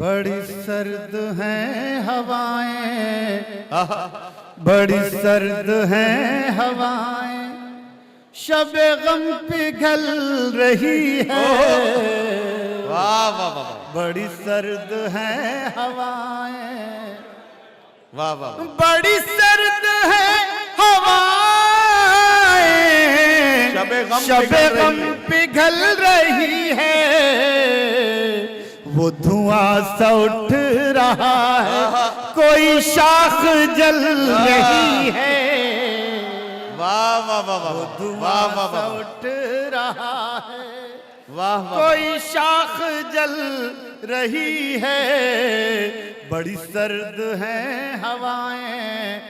बड़ी सर्द हैं हवाएं, बड़ी सर्द हैं हवाएं, शबे गम पिघल रही है। वाह वाह वाह, बड़ी सर्द हैं हवाएं, वाह वाह, बड़ी सर्द हैं हवाएं, शबे गम पिघल रही है। वो धुआं सा उठ रहा है, कोई शाख जल रही है। वाह वाह वाह वाह, वो धुआं सा उठ रहा है, वाह वाह, कोई शाख जल रही है। बड़ी सर्द हैं हवाएं,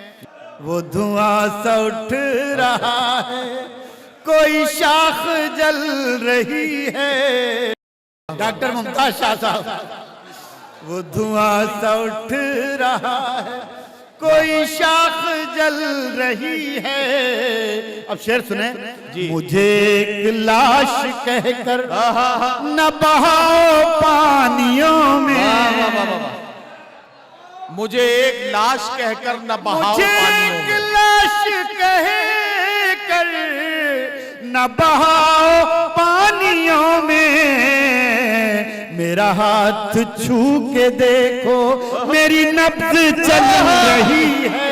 वो धुआं सा उठ रहा है, कोई शाख जल रही है। डॉक्टर मुमताज शाह साहब, वो धुआं सा उठ रहा है, कोई शाख जल रही है। अब शेर सुने जी। मुझे एक लाश कहकर न बहाओ पानियों में, मुझे एक लाश कहकर न बहाओ मुझे पानियों एक में। लाश कहकर न बहाओ पानियों में। मेरा हाथ छू के देखो, मेरी नब्ज चल रही है।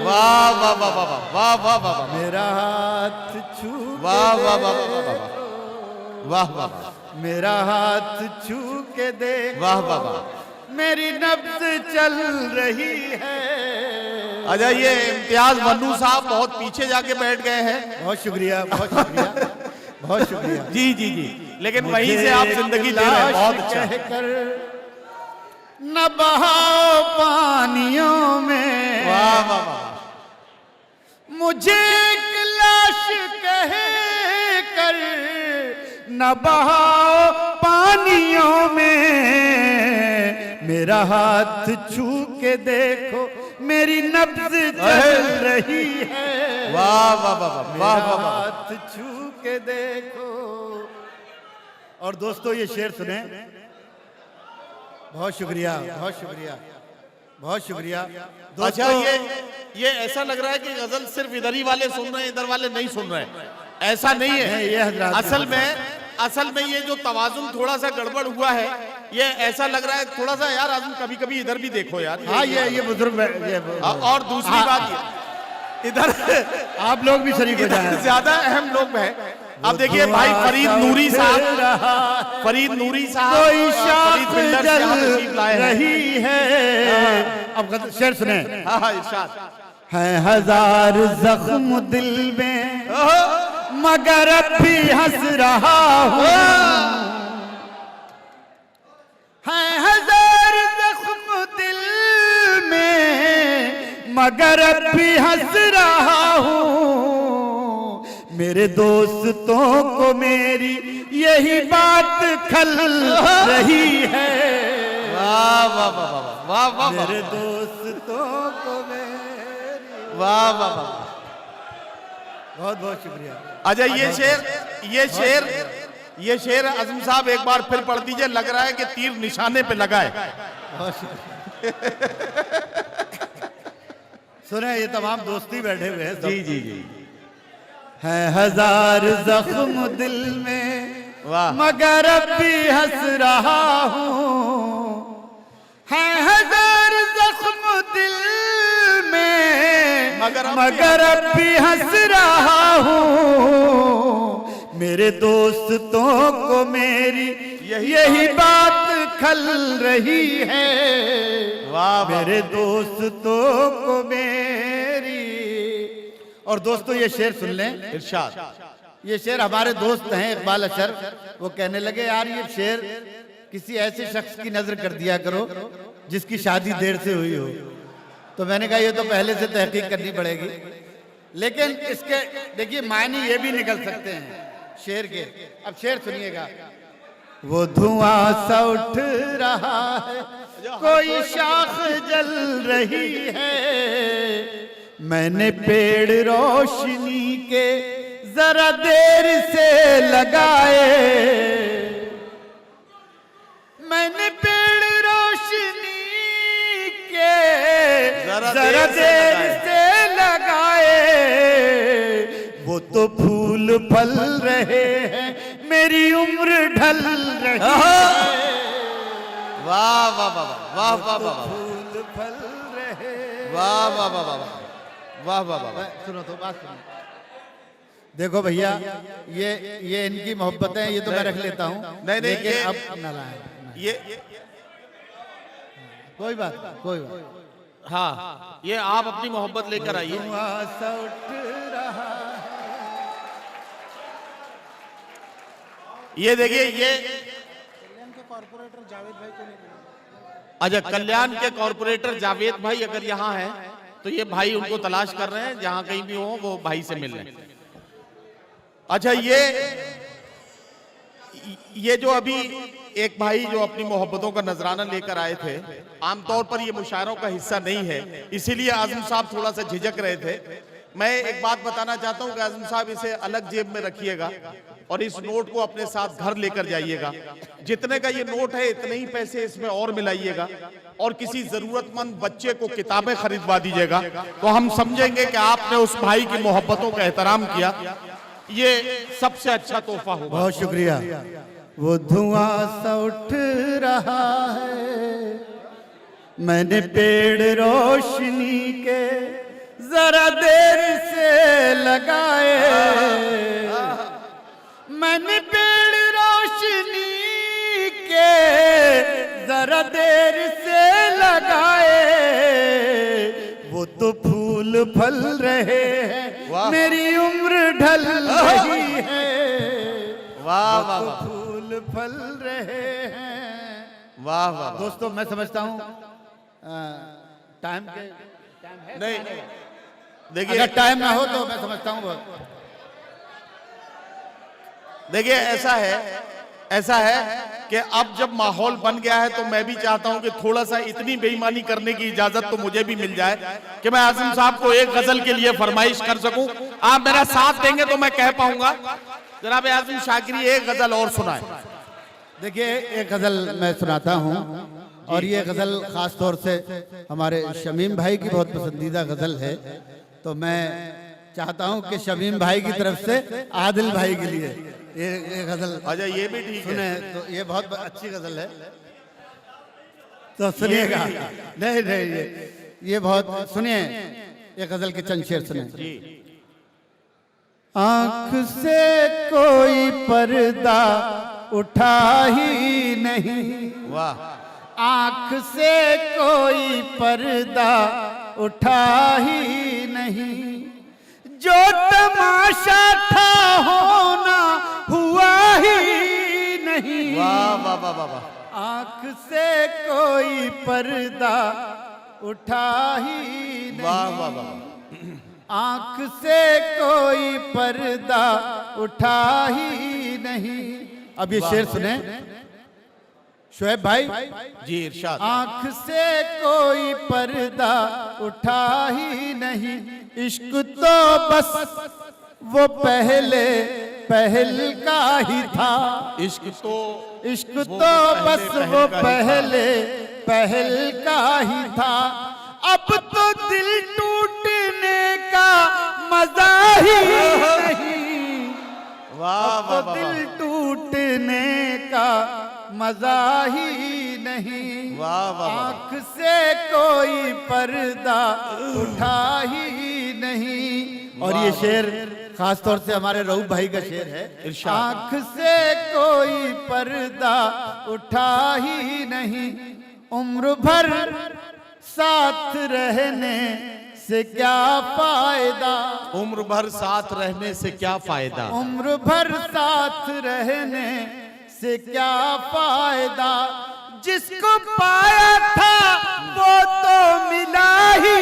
वाह वाह वाह वाह वाह वाह वाह वाह, मेरा हाथ छू वाह के वाह वाह देखो, वाह वाह वाह, मेरा हाथ छू के देखो, वाह वाह वाह। मेरी नब्ज चल रही है। अच्छा, ये इम्तियाज वन्नू साहब बहुत पीछे जाके बैठ गए हैं। बहुत शुक्रिया, बहुत शुक्रिया, बहुत शुक्रिया। जी जी जी, लेकिन वहीं से आप जिंदगी दे रहे हैं, बहुत अच्छा। कहकर न बहाओ पानियों में, वाह वाह वाह, मुझे एक लाश कहकर न बहाओ पानियों में। मेरा हाथ छू के देखो, मेरी नब्ज चल रही है। वाह वाह वाह वाह, वाह मेरा वाह वाह। हाथ छू के देखो। और दोस्तों ये शेर सुने, बहुत शुक्रिया, बहुत शुक्रिया, बहुत शुक्रिया। अच्छा, ये ऐसा लग रहा है कि गजल सिर्फ इधर ही वाले सुन रहे हैं, इधर वाले नहीं सुन रहे हैं। ऐसा नहीं है, ये हजरात असल में ये जो तवाजुन थोड़ा सा गड़बड़ हुआ है, ये ऐसा लग रहा है थोड़ा सा यार, आदमी कभी कभी इधर भी देखो यार। हाँ, ये बुजुर्ग और दूसरी बात ये, इधर आप लोग भी शरीक हो जाए। ज्यादा अहम लोग हैं। अब देखिए भाई फरीद नूरी साहब, फरीद नूरी साहब कोई शाख फरीद बिल्डर से जल यहाँ तशरीफ लाए हैं। रही है। अब शेर सुने, हाँ हाँ, इरशाद। है हजार जख्म दिल में, मगर अब भी हंस रहा हूँ। है हजार जख्म दिल में, मगर अब भी हंस रहा हूँ। मेरे दोस्तों को मेरी यही बात खल रही है। वाह वाह वाह वाह वाह वाह, मेरे दोस्तों को मेरी, वाह वाह वाह। बहुत बहुत शुक्रिया। अच्छा, ये शेर अज़म साहब एक बार फिर पढ़ दीजिए। लग रहा है कि तीर निशाने पे लगा है। बहुत शुक्रिया। सुने, ये तमाम दोस्ती बैठे हुए हैं। जी जी जी, है हजार जख्म दिल में, वाह। मगर अब भी हंस रहा हूँ। है हजार जख्म दिल में, मगर अब भी हंस रहा हूँ। मेरे दोस्तों को मेरी यही बात खल रही है। वाह, मेरे दोस्तों को मेरी। और दोस्तों ये शेर सुन लें, इरशाद। ये शेर हमारे दोस्त हैं इकबाल अशर, वो कहने लगे यार ये शेर किसी ऐसे शख्स की नजर कर दिया करो जिसकी शादी देर से हुई हो। तो मैंने कहा ये तो पहले से तहकीक करनी पड़ेगी, लेकिन इसके देखिए मायने ये भी निकल सकते हैं शेर के। अब शेर सुनिएगा। वो धुआं सा उठ रहा है, कोई शाख जल रही है। मैंने पेड़ रोशनी के जरा देर से लगाए, मैंने पेड़ जरा देर से लगाए, वो तो फूल फल रहे हैं, मेरी उम्र ढल रही है। वाह वाह वाह वाह वाह वाह फूल फल रहे, वाह वाह वाह वाह वाह वाह वाह। सुनो तो बात सुनो। देखो भैया, ये इनकी मोहब्बत है, ये तो मैं रख लेता हूँ। नहीं, लेकिन ये- अब न लाएं। ये कोई बात। हाँ, ये आप अपनी मोहब्बत लेकर आइए। धुआं सा उठ रहा है। ये देखिए, ये अच्छा, कल्याण के कॉर्पोरेटर जावेद भाई अगर यहाँ हैं तो ये भाई उनको तलाश कर रहे हैं, जहां कहीं भी हो वो भाई से मिल रहे हैं। अच्छा, ये जो अभी एक भाई जो अपनी मोहब्बतों का नजराना लेकर आए थे, आमतौर पर ये मुशायरों का हिस्सा नहीं है, इसीलिए आजम साहब थोड़ा सा झिझक रहे थे। मैं एक बात बताना चाहता हूं कि आजम साहब इसे अलग जेब में रखिएगा और इस नोट को अपने साथ घर लेकर जाइएगा। जितने का ये नोट है इतने ही पैसे इसमें और मिलाइएगा और किसी जरूरतमंद बच्चे को किताबें खरीदवा दीजिएगा, तो हम समझेंगे कि आपने उस भाई की मोहब्बतों का एहतराम किया। ये सबसे अच्छा तोहफा होगा। बहुत शुक्रिया। वो धुआं सा उठ रहा है, मैंने पेड़ रोशनी के जरा देर से लगाए, मैंने पेड़ रोशनी के जरा देर से लगाए, वो तो फूल फल रहे हैं, मेरी उम्र ढल रही है। वाह वो वाह तो वाह फूल फल रहे हैं। वाह वाह। दोस्तों, मैं समझता हूँ टाइम के नहीं, अगर देखिए टाइम ना हो तो मैं समझता हूँ देखिए ऐसा है कि अब जब माहौल बन गया है तो मैं भी चाहता हूं कि थोड़ा सा इतनी बेईमानी करने की इजाजत तो मुझे भी मिल जाए कि मैं आजम साहब को एक गजल के लिए फरमाइश कर सकूं। आप मेरा साथ देंगे तो मैं कह पाऊंगा। जनाब आजम शाकिरी एक गजल और सुनाए। देखिए, एक गजल मैं सुनाता हूँ और ये गजल खास तौर से हमारे शमीम भाई की बहुत पसंदीदा गजल है, तो मैं चाहता हूँ कि शमीम भाई की तरफ से आदिल भाई के लिए ये गजल अच्छा, ये भी ठीक सुने। है। तो ये बहुत अच्छी गजल है, तो सुनिएगा। नहीं, ये बहुत सुनिए, ये गजल के चंद शेर सुने। आंख से कोई पर्दा उठा ही नहीं, वाह। आंख से कोई पर्दा उठा ही नहीं, जो तमाशा था होना हुआ ही नहीं। वाह वाह वाह वाह वाह। आंख से कोई पर्दा उठा ही नहीं, वाह वाह वाह। आंख से कोई पर्दा उठा ही नहीं। अब ये शेर सुने शोएब भाई जी, इरशाद। आंख से कोई पर्दा उठा ही नहीं, इश्क तो बस वो पहले पहल का ही था, इश्क तो बस वो पहले पहल का ही था, अब तो दिल टूटने का मजा ही नहीं, वाह वाह वाह दिल टूटने का मजा ही नहीं, वाह वाह वाह। आंख से कोई पर्दा उठा ही नहीं। और ये शेर खास तौर से हमारे रऊफ भाई का शेर है, इरशाद। आंख से कोई पर्दा उठा ही नहीं, उम्र भर साथ रहने से क्या फायदा, उम्र भर साथ रहने से क्या फायदा, उम्र भर साथ रहने से क्या फायदा, जिसको पाया था वो तो मिला ही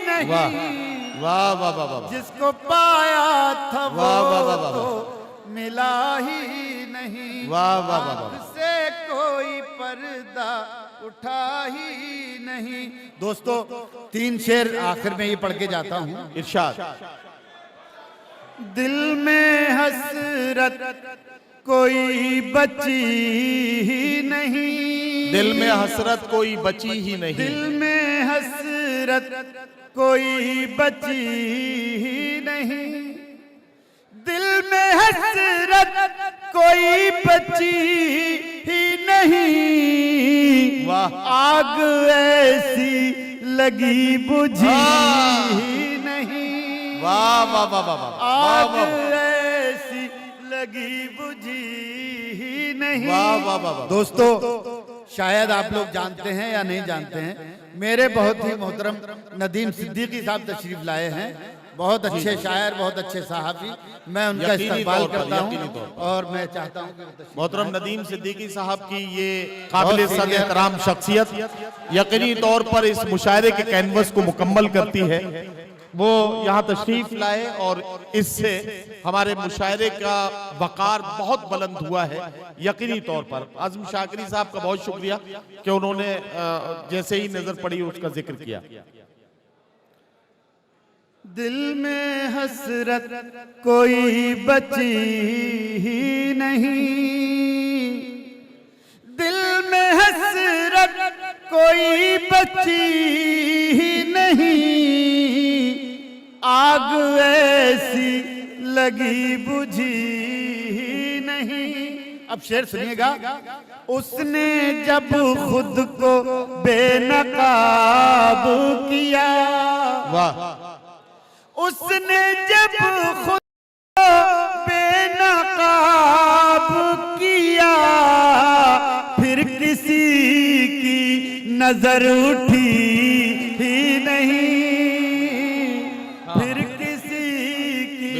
नहीं, वाह वाह वाह वाह। जिसको पाया था वो वाह, वाह, वाह, वाह, तो मिला ही नहीं, वाह, वाह, वाह, वाह। आँख से कोई पर्दा उठा ही नहीं। दोस्तों, 3 शेर आखिर में ये पढ़ के जाता हूँ। इरशाद। दिल में हसरत कोई बची ही नहीं, दिल में हसरत कोई बची ही नहीं, दिल में हसरत हसरत कोई बची ही नहीं, दिल में हसरत कोई बची ही नहीं, वाह। आग ऐसी लगी बुझी ही नहीं, वाह वाह वाह वाह वाह आग वाह वाह ऐसी लगी बुझी ही नहीं। वाह वाह वाह वाह। दोस्तों, शायद आप लोग जानते हैं या नहीं जानते हैं, मेरे बहुत ही मोहतरम नदीम सिद्दीकी साहब तशरीफ लाए हैं। बहुत अच्छे शायर, बहुत अच्छे सहाफ़ी, मैं उनका यकीनी इस्तकबाल तौर पर, करता यकीनी तौर हूँ और मैं चाहता हूँ कि वो तशरीफ मोहतरम नदीम सिद्दीकी साहब की ये काबिल बहुत सद एहतराम शख्सियत यकीनी तौर पर इस मुशायरे के कैनवस को मुकम्मल करती है। वो यहाँ तशरीफ लाए और इससे हमारे मुशायरे का वकार बहुत बुलंद हुआ है। यकीनी तौर पर आज़म शाकिरी साहब का बहुत शुक्रिया कि उन्होंने जैसे ही नजर पड़ी उसका जिक्र किया। दिल में हसरत कोई बची ही नहीं, दिल में हसरत कोई बची ही नहीं, आग ऐसी लगी बुझी ही नहीं। अब शेर सुनिएगा। उसने जब खुद को बेनकाब किया, वाह। उसने जब खुद को बेनकाब किया, फिर किसी की नजर उठी ही नहीं, फिर किसी की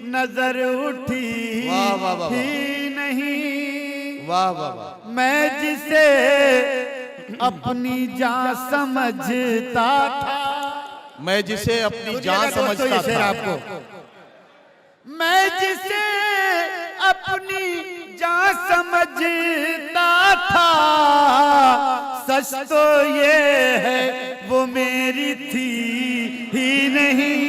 नजर उठी वाह वाह वाह ही नहीं। वाह वाह वाह। मैं जिसे अपनी जान समझता था, मैं जिसे अपनी जान दोस्तों, समझता ये शेर था, आपको, मैं जिसे अपनी जान समझता था, सच तो ये है वो मेरी थी ही नहीं,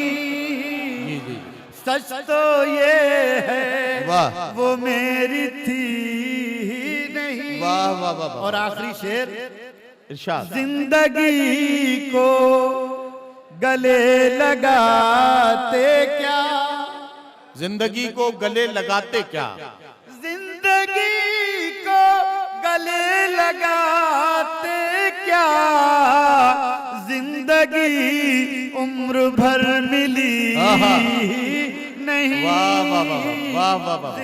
जी जी सच तो ये है वाह वो मेरी थी ही नहीं। वाह वाह वाह वाह। और आखिरी शेर, इरशाद। जिंदगी को गले लगाते क्या, जिंदगी को गले लगाते क्या, जिंदगी को गले लगाते क्या, जिंदगी उम्र भर मिली आहा। नहीं, वाह वाह वाह वाह वाह वाह।